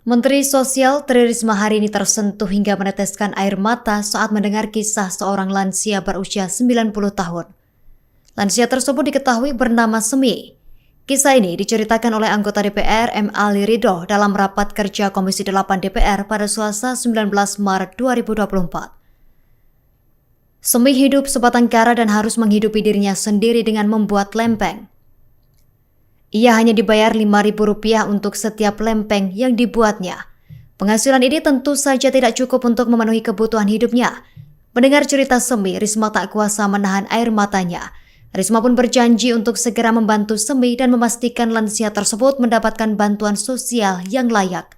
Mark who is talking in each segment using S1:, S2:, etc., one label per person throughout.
S1: Menteri Sosial Tri Risma hari ini tersentuh hingga meneteskan air mata saat mendengar kisah seorang lansia berusia 90 tahun. Lansia tersebut diketahui bernama Semi. Kisah ini diceritakan oleh anggota DPR M. Ali Ridho dalam rapat kerja Komisi 8 DPR pada Selasa 19 Maret 2024. Semi hidup sebatang kara dan harus menghidupi dirinya sendiri dengan membuat lempeng. Ia hanya dibayar Rp5.000 untuk setiap lempeng yang dibuatnya. Penghasilan ini tentu saja tidak cukup untuk memenuhi kebutuhan hidupnya. Mendengar cerita Semi, Risma tak kuasa menahan air matanya. Risma pun berjanji untuk segera membantu Semi dan memastikan lansia tersebut mendapatkan bantuan sosial yang layak.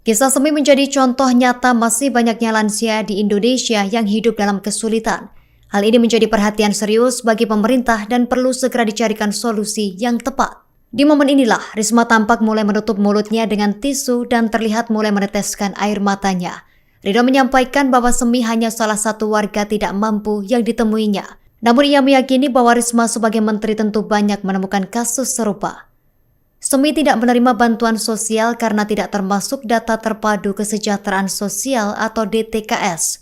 S1: Kisah Semi menjadi contoh nyata masih banyaknya lansia di Indonesia yang hidup dalam kesulitan. Hal ini menjadi perhatian serius bagi pemerintah dan perlu segera dicarikan solusi yang tepat. Di momen inilah, Risma tampak mulai menutup mulutnya dengan tisu dan terlihat mulai meneteskan air matanya. Ridho menyampaikan bahwa Semi hanya salah satu warga tidak mampu yang ditemuinya. Namun ia meyakini bahwa Risma sebagai menteri tentu banyak menemukan kasus serupa. Semi tidak menerima bantuan sosial karena tidak termasuk data terpadu kesejahteraan sosial atau DTKS.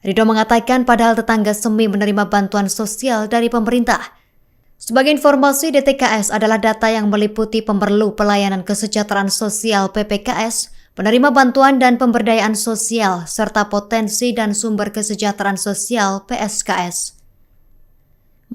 S1: Ridho mengatakan padahal tetangga Semi menerima bantuan sosial dari pemerintah. Sebagai informasi, DTKS adalah data yang meliputi pemerlu pelayanan kesejahteraan sosial PPKS, penerima bantuan dan pemberdayaan sosial, serta potensi dan sumber kesejahteraan sosial PSKS.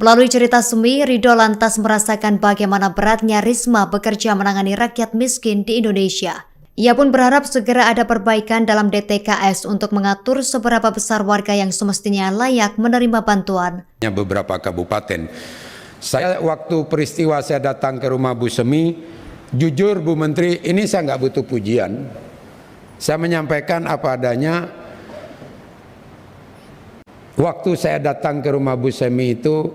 S1: Melalui cerita Semi, Ridho lantas merasakan bagaimana beratnya Risma bekerja menangani rakyat miskin di Indonesia. Ia pun berharap segera ada perbaikan dalam DTKS untuk mengatur seberapa besar warga yang semestinya layak menerima bantuan.
S2: Beberapa kabupaten. Saya waktu peristiwa saya datang ke rumah Bu Semi, jujur Bu Menteri, ini saya nggak butuh pujian. Saya menyampaikan apa adanya. Waktu saya datang ke rumah Bu Semi itu,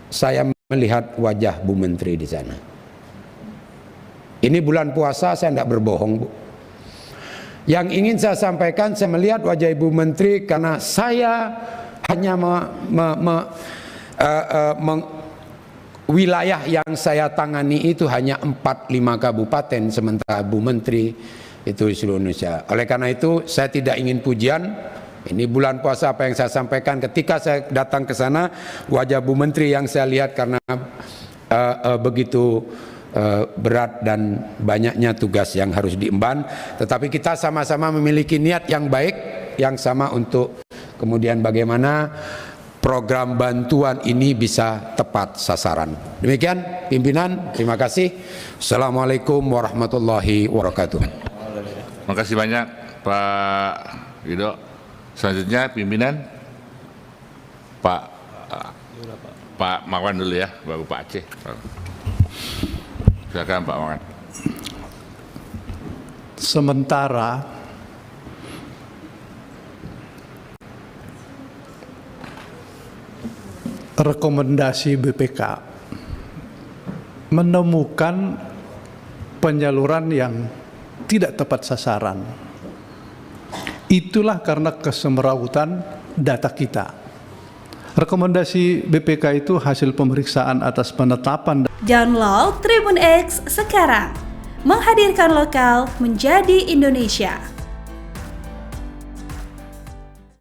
S2: saya melihat wajah Bu Menteri di sana. Ini bulan puasa, saya tidak berbohong, Bu. Yang ingin saya sampaikan, saya melihat wajah Ibu Menteri karena saya hanya wilayah yang saya tangani itu hanya 4-5 kabupaten, sementara Bu Menteri itu di seluruh Indonesia. Oleh karena itu saya tidak ingin pujian. Ini bulan puasa, apa yang saya sampaikan ketika saya datang ke sana, wajah Bu Menteri yang saya lihat karena begitu berat dan banyaknya tugas yang harus diemban. Tetapi kita sama-sama memiliki niat yang baik, yang sama untuk kemudian bagaimana program bantuan ini bisa tepat sasaran. Demikian pimpinan, terima kasih. Assalamualaikum warahmatullahi wabarakatuh.
S3: Terima kasih banyak Pak Ridho. Selanjutnya pimpinan Pak Marwan dulu ya, baru Pak Aceh. Silakan Pak Marwan.
S4: Sementara rekomendasi BPK menemukan penyaluran yang tidak tepat sasaran. Itulah karena kesemrautan data kita. Rekomendasi BPK itu hasil pemeriksaan atas penetapan.
S5: Download Tribun X sekarang, menghadirkan lokal menjadi Indonesia.